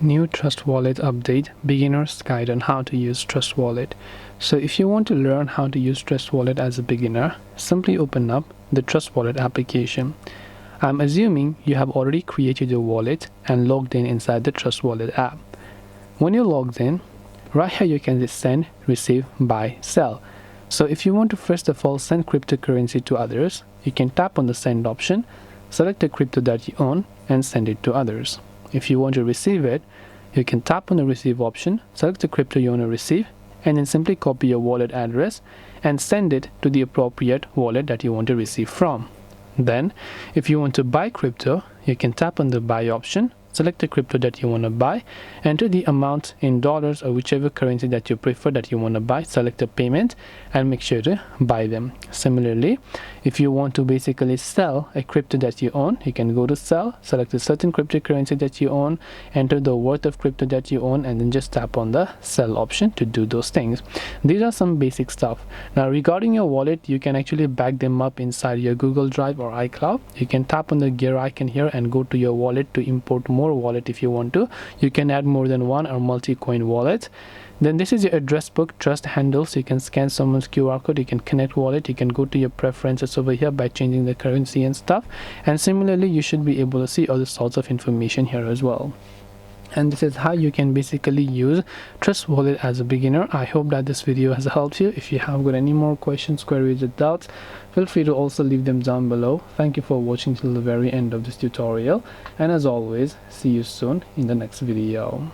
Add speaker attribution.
Speaker 1: New Trust Wallet update, beginner's guide on how to use Trust Wallet. So if you want to learn how to use Trust Wallet as a beginner, simply open up the Trust Wallet application. I'm assuming you have already created your wallet and logged in inside the Trust Wallet app. When you're logged in, right here you can just send, receive, buy, sell. So if you want to first of all send cryptocurrency to others, you can tap on the send option, select the crypto that you own and send it to others. If you want to receive it, you can tap on the receive option, select the crypto you want to receive, and then simply copy your wallet address and send it to the appropriate wallet that you want to receive from. Then, if you want to buy crypto, you can tap on the buy option, select the crypto that you want to buy, enter the amount in dollars or whichever currency that you prefer that you want to buy, select the payment, and make sure to buy them. Similarly, if you want to basically sell a crypto that you own, you can go to sell, select a certain cryptocurrency that you own, enter the worth of crypto that you own, and then just tap on the sell option to do those things. These are some basic stuff. Now regarding your wallet, you can actually back them up inside your Google Drive or iCloud. You can tap on the gear icon here and go to your wallet to import more wallet if you want to. You can add more than one or multi-coin wallet. Then this is your address book, trust handle, so you can scan someone's QR code, you can connect wallet, you can go to your preferences over here by changing the currency and stuff. And similarly, you should be able to see other sorts of information here as well. And this is how you can basically use Trust Wallet as a beginner. I hope that this video has helped you. If you have got any more questions, queries, or doubts, feel free to also leave them down below. Thank you for watching till the very end of this tutorial, and as always, see you soon in the next video.